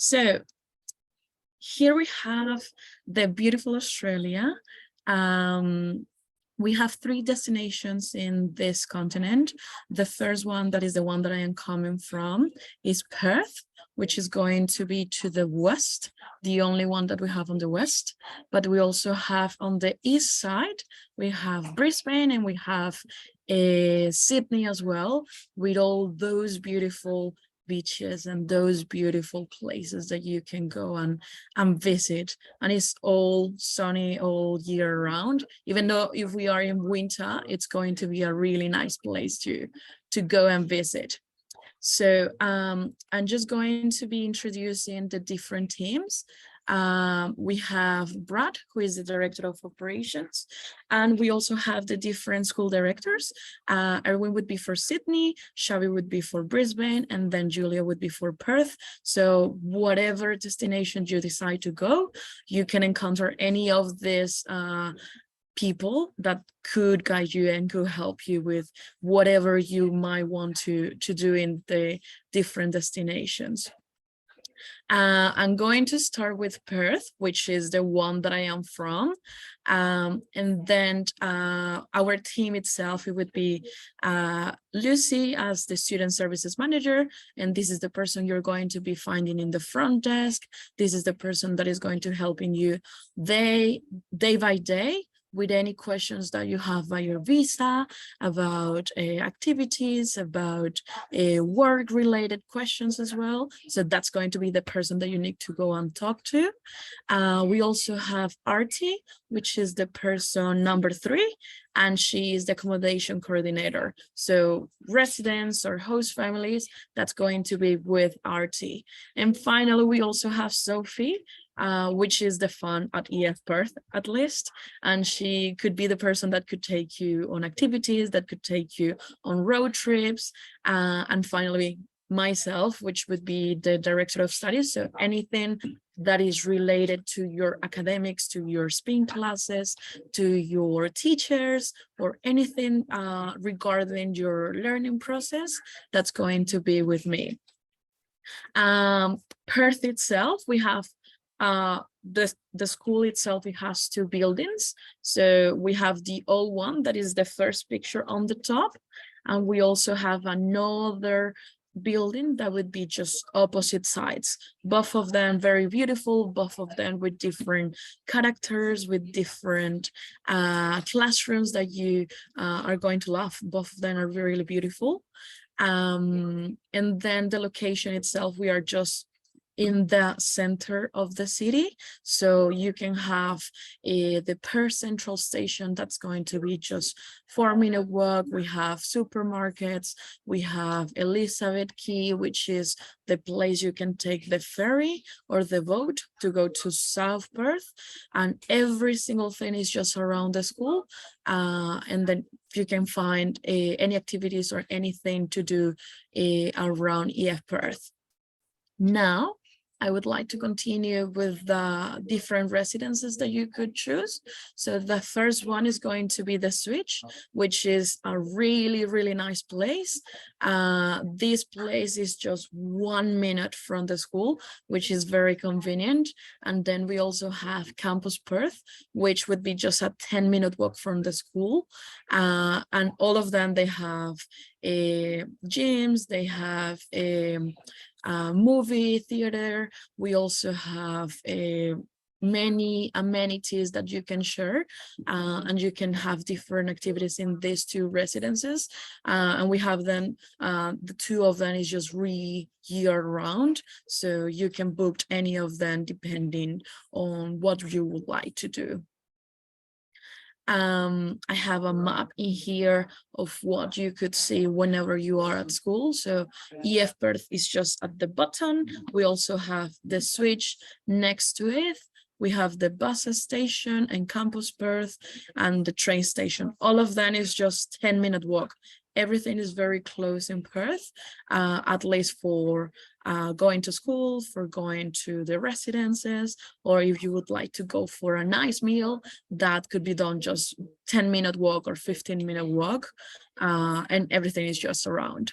So here we have the beautiful Australia. We have 3 destinations in this continent. The first one, that is the one that I am coming from, is Perth, which is going to be to the west, the only one that we have on the west. But we also have on the east side, we have Brisbane, and we have Sydney as well, with all those beautiful beaches and those beautiful places that you can go and visit, and it's all sunny all year round. Even though if we are in winter, it's going to be a really nice place to go and visit. So I'm just going to be introducing the different teams. We have Brad, who is the director of operations, and we also have the different school directors. Erwin would be for Sydney, Xavi would be for Brisbane, and then Julia would be for Perth. So whatever destination you decide to go, you can encounter any of these people that could guide you and could help you with whatever you might want to do in the different destinations. I'm going to start with Perth, which is the one that I am from. And then our team itself, it would be Lucy as the student services manager. And this is the person you're going to be finding in the front desk. This is the person that is going to helping you day by day with any questions that you have about your visa, about activities, about work-related questions as well. So that's going to be the person that you need to go and talk to. We also have Artie, which is the person number 3, and she is the accommodation coordinator. So residents or host families, that's going to be with Artie. And finally, we also have Sophie, which is the fun at EF Perth, at least. And she could be the person that could take you on activities, that could take you on road trips. And finally, myself, which would be the director of studies. So anything that is related to your academics, to your spin classes, to your teachers, or anything regarding your learning process, that's going to be with me. Perth itself, we have the school itself, it has 2 buildings. So we have the old one, that is the first picture on the top. And we also have another building that would be just opposite sides. Both of them very beautiful, both of them with different characters, with different classrooms that you are going to love. Both of them are really beautiful. And then the location itself, we are just in the center of the city, so you can have the Perth Central Station that's going to be just 4-minute walk. We have supermarkets, we have Elizabeth Quay, which is the place you can take the ferry or the boat to go to South Perth, and every single thing is just around the school. And then you can find any activities or anything to do around EF Perth. Now, I would like to continue with the different residences that you could choose. So the first one is going to be the Switch, which is a really, really nice place. This place is just 1 minute from the school, which is very convenient. And then we also have Campus Perth, which would be just a 10-minute walk from the school. And all of them, they have gyms, they have movie theater. We also have many amenities that you can share, and you can have different activities in these 2 residences. And we have them, the 2 of them is just year round, so you can book any of them depending on what you would like to do. I have a map in here of what you could see whenever you are at school. So EF Perth is just at the bottom. We also have the Switch next to it. We have the bus station and Campus Perth and the train station. All of that is just 10-minute walk. Everything is very close in Perth, at least for going to school, for going to the residences, or if you would like to go for a nice meal, that could be done just 10-minute walk or 15-minute walk, and everything is just around.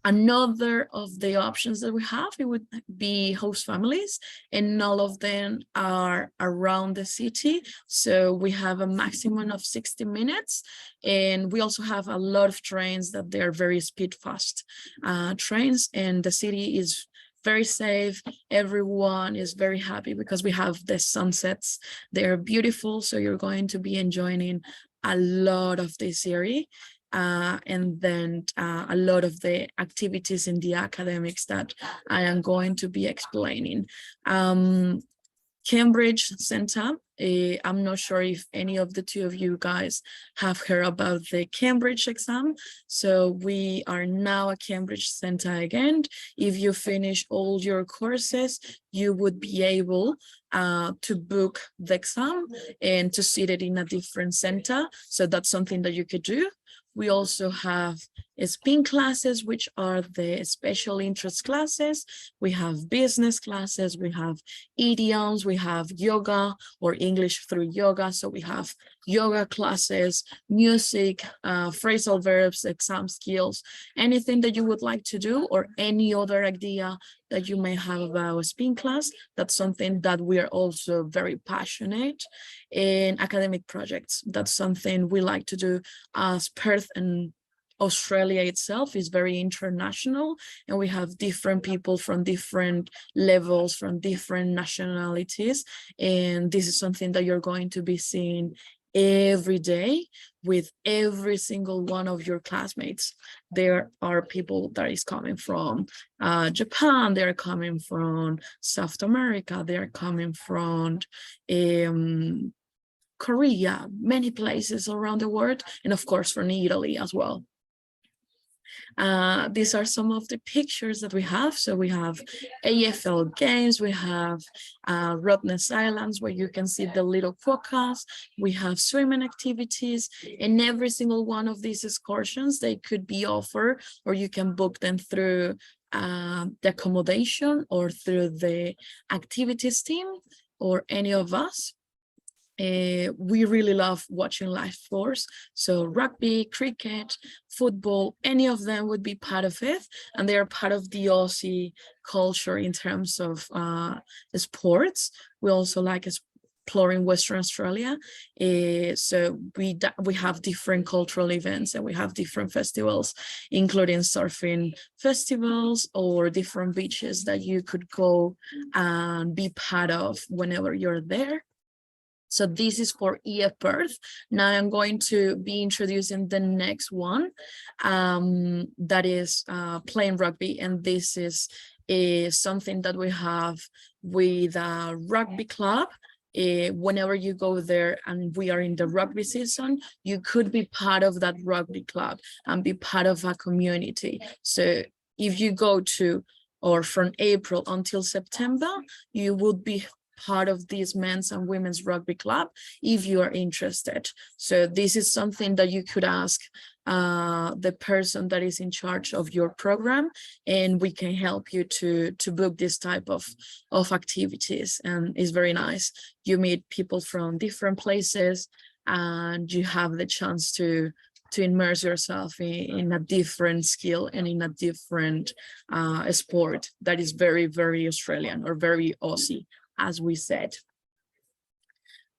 Another of the options that we have, it would be host families, and all of them are around the city. So we have a maximum of 60 minutes. And we also have a lot of trains that they are very speed fast trains, and the city is very safe. Everyone is very happy because we have the sunsets. They're beautiful. So you're going to be enjoying a lot of this area. And then a lot of the activities in the academics that I am going to be explaining. Cambridge Center, I'm not sure if any of the two of you guys have heard about the Cambridge exam. So we are now a Cambridge Center again. If you finish all your courses, you would be able to book the exam and to sit it in a different center. So that's something that you could do. We also have SPIN classes, which are the special interest classes. We have business classes, we have idioms, we have yoga or English through yoga. So we have yoga classes, music, phrasal verbs, exam skills, anything that you would like to do, or any other idea that you may have about a SPIN class. That's something that we are also very passionate in. Academic projects, that's something we like to do, as Perth and Australia itself is very international, and we have different people from different levels, from different nationalities, and this is something that you're going to be seeing every day with every single one of your classmates. There are people that is coming from Japan, they're coming from South America, they're coming from Korea, many places around the world, and of course from Italy as well. These are some of the pictures that we have. So we have AFL games, we have Rottnest Islands where you can see the little quokkas, we have swimming activities, and every single one of these excursions, they could be offered, or you can book them through the accommodation or through the activities team or any of us. We really love watching live sports, so rugby, cricket, football, any of them would be part of it, and they are part of the Aussie culture in terms of sports. We also like exploring Western Australia, so we have different cultural events, and we have different festivals, including surfing festivals or different beaches that you could go and be part of whenever you're there. So this is for EF Perth. Now I'm going to be introducing the next one, that is playing rugby. And this is something that we have with a rugby club. Whenever you go there and we are in the rugby season, you could be part of that rugby club and be part of a community. So if you go to, or from April until September, you would be part of this men's and women's rugby club if you are interested. So this is something that you could ask the person that is in charge of your program, and we can help you to book this type of activities. And it's very nice. You meet people from different places, and you have the chance to immerse yourself in a different skill and in a different sport that is very, very Australian or very Aussie, as we said.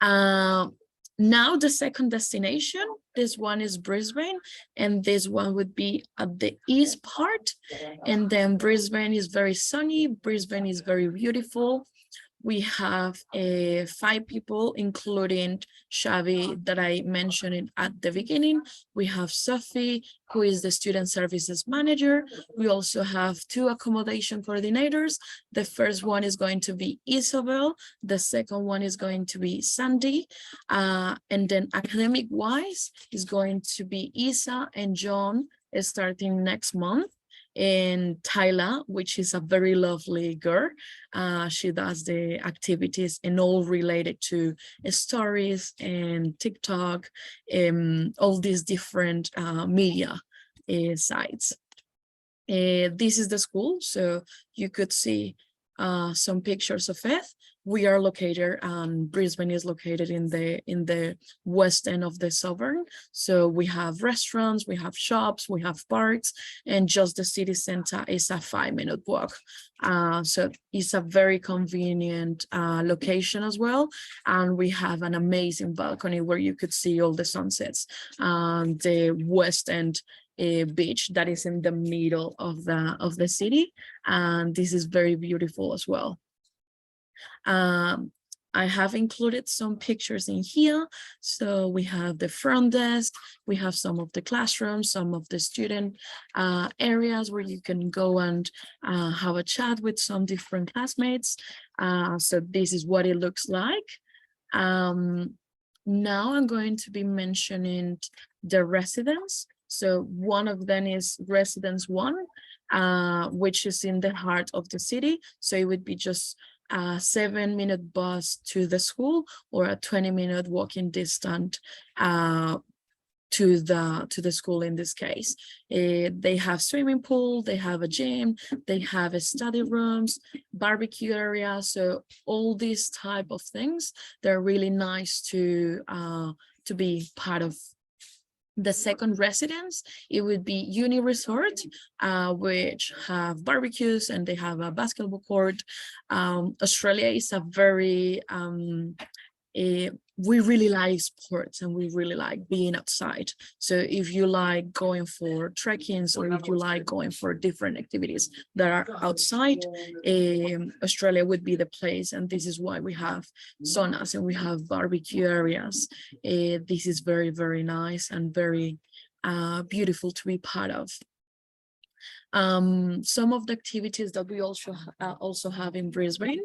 Now the second destination, this one is Brisbane, and this one would be at the east part. And then Brisbane is very sunny. Brisbane is very beautiful. We have 5 people, including Xavi that I mentioned at the beginning. We have Sophie, who is the student services manager. We also have 2 accommodation coordinators. The first one is going to be Isabel. The second one is going to be Sandy. And then academic wise is going to be Isa and John starting next month. And Tyla, which is a very lovely girl. She does the activities and all related to stories and TikTok, all these different media sites. This is the school, so you could see some pictures of it. we are located, Brisbane is located in the west end of the suburb. So we have restaurants, we have shops, we have parks, and just the city center is a 5-minute walk. So it's a very convenient location as well. And we have an amazing balcony where you could see all the sunsets. The west end beach that is in the middle of the city, and this is very beautiful as well. I have included some pictures in here. So we have the front desk, we have some of the classrooms, some of the student areas where you can go and have a chat with some different classmates. So this is what it looks like. Now I'm going to be mentioning the residence. So one of them is Residence 1, which is in the heart of the city. So it would be just a 7-minute bus to the school or a 20-minute walking distance to the school in this case. They have swimming pool, they have a gym, they have a study rooms, barbecue area. So all these type of things, they're really nice to be part of. The second residence, it would be Uni Resort, which have barbecues and they have a basketball court. Australia is a very, we really like sports and we really like being outside. So if you like going for trekkings or if you like going for different activities that are outside, Australia would be the place. And this is why we have saunas and we have barbecue areas. This is very, very nice and very beautiful to be part of. Some of the activities that we also have in Brisbane,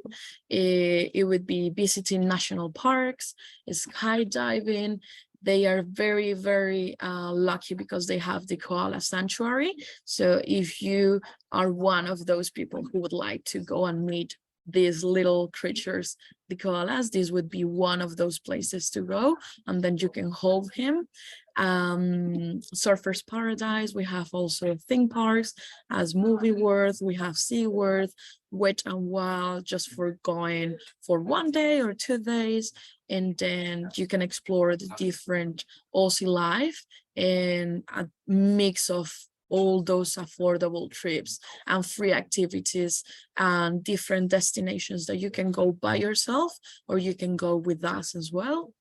it would be visiting national parks, skydiving. They are very, very lucky because they have the koala sanctuary. So if you are one of those people who would like to go and meet these little creatures, the koalas, this would be one of those places to go, and then you can hold him. Surfers Paradise, we have also theme parks as Movie World, we have Sea World, Wet and Wild, just for going for 1 day or 2 days, and then you can explore the different Aussie life and a mix of all those affordable trips and free activities and different destinations that you can go by yourself or you can go with us as well.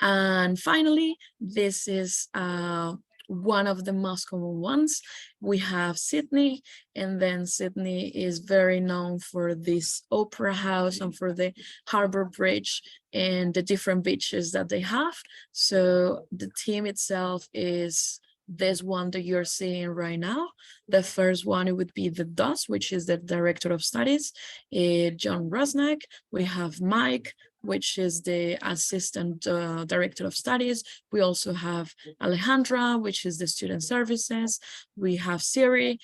And finally, this is one of the most common ones. We have Sydney, and then Sydney is very known for this opera house and for the Harbour Bridge and the different beaches that they have. So the theme itself is this one that you're seeing right now. The first one, it would be the DOS, which is the Director of Studies, John Rosnack. We have Mike, which is the Assistant Director of Studies. We also have Alejandra, which is the Student Services. We have Siri,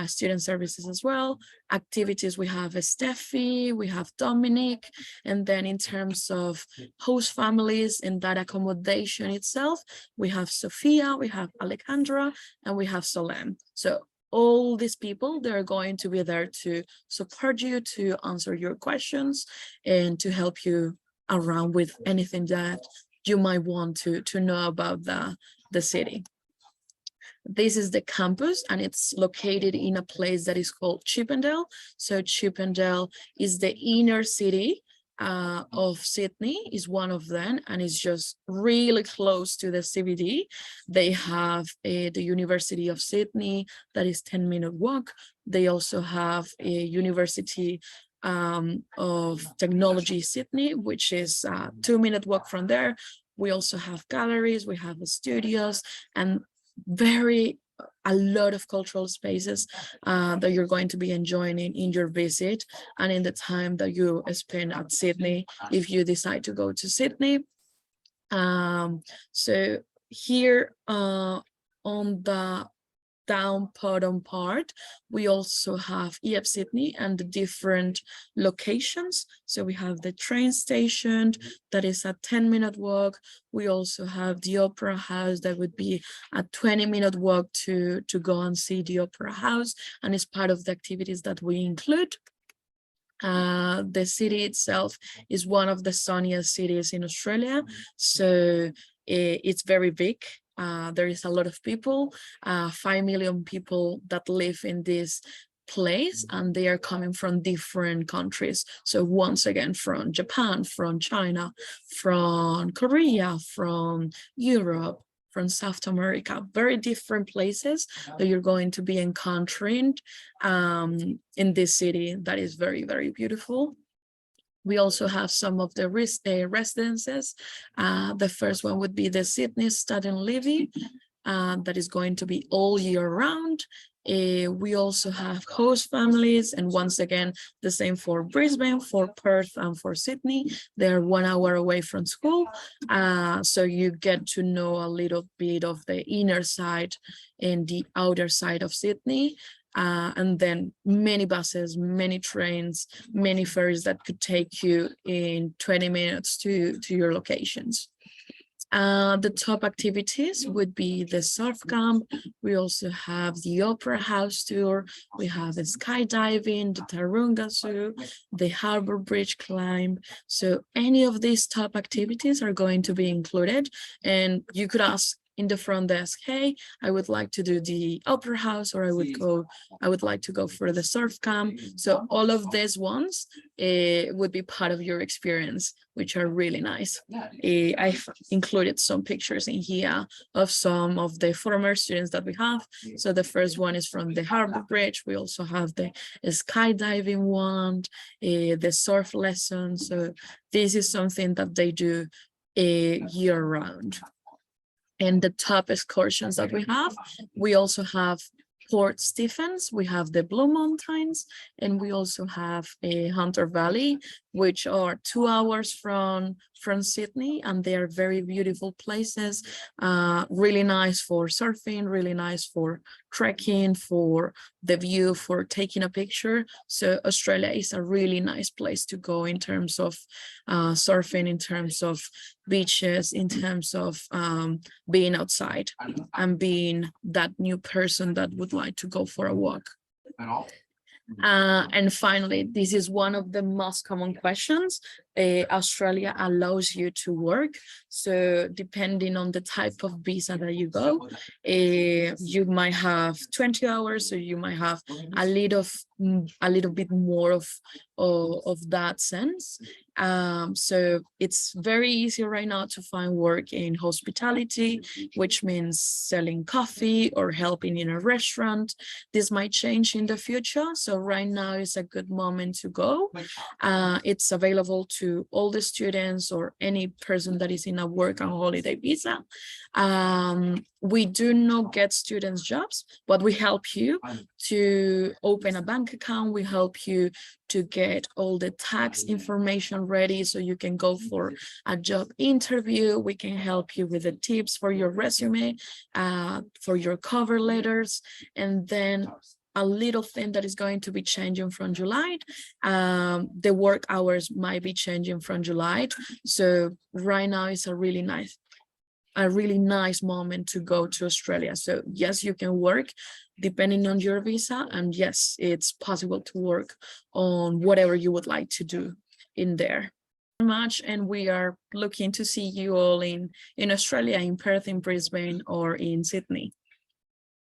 Student Services as well. Activities, we have Steffi, we have Dominic. And then in terms of host families and that accommodation itself, we have Sophia, we have Alejandra, and we have Solem. So all these people, they're going to be there to support you, to answer your questions, and to help you around with anything that you might want to know about the city. This is the campus, and it's located in a place that is called Chippendale. So Chippendale is the inner city of Sydney, is one of them, and it's just really close to the CBD. They have the University of Sydney, that is 10-minute walk. They also have a University of Technology Sydney, which is a 2-minute walk from there. We also have galleries, we have studios, and a lot of cultural spaces that you're going to be enjoying in your visit and in the time that you spend at Sydney, if you decide to go to Sydney. So here on the down bottom part, we also have EF Sydney and the different locations. So we have the train station that is a 10-minute walk. We also have the Opera House that would be a 20-minute walk to go and see the Opera House, and it's part of the activities that we include. The city itself is one of the sunniest cities in Australia, so it's very big. There is a lot of people, 5 million people that live in this place, and they are coming from different countries. So once again, from Japan, from China, from Korea, from Europe, from South America, very different places that you're going to be encountering in this city that is very, very beautiful. We also have some of the residences. The first one would be the Sydney Student Living, that is going to be all year round. We also have host families, and once again, the same for Brisbane, for Perth, and for Sydney. They're 1 hour away from school, so you get to know a little bit of the inner side and the outer side of Sydney. And then many buses, many trains, many ferries that could take you in 20 minutes to your locations. The top activities would be the surf camp. We also have the opera house tour. We have the skydiving, the Taronga Zoo, the Harbour Bridge climb. So any of these top activities are going to be included, and you could ask in the front desk, hey, I would like to do the opera house, or I would like to go for the surf camp. So all of these ones would be part of your experience, which are really nice. I've included some pictures in here of some of the former students that we have. So the first one is from the Harbour Bridge. We also have the skydiving one, the surf lesson. So this is something that they do year round. And the top excursions that we also have Port Stephens, we have the Blue Mountains, and we also have a Hunter Valley, which are 2 hours from Sydney, and they are very beautiful places, really nice for surfing, really nice for trekking, for the view, for taking a picture. So Australia is a really nice place to go in terms of surfing, in terms of beaches, in terms of being outside and being that new person that would like to go for a walk. And finally, this is one of the most common questions. Australia allows you to work. So depending on the type of visa that you go, you might have 20 hours, so you might have a little bit more of that sense. So it's very easy right now to find work in hospitality, which means selling coffee or helping in a restaurant. This might change in the future. So right now is a good moment to go. It's available to all the students or any person that is in a work and holiday visa. We do not get students jobs, but we help you to open a bank account. We help you to get all the tax information ready so you can go for a job interview. We can help you with the tips for your resume, for your cover letters. And then a little thing that is going to be changing from July, the work hours might be changing from July. So right now is a really nice moment to go to Australia. So yes, you can work depending on your visa, and yes, it's possible to work on whatever you would like to do in there. Much, and we are looking to see you all in Australia, in Perth, in Brisbane, or in Sydney.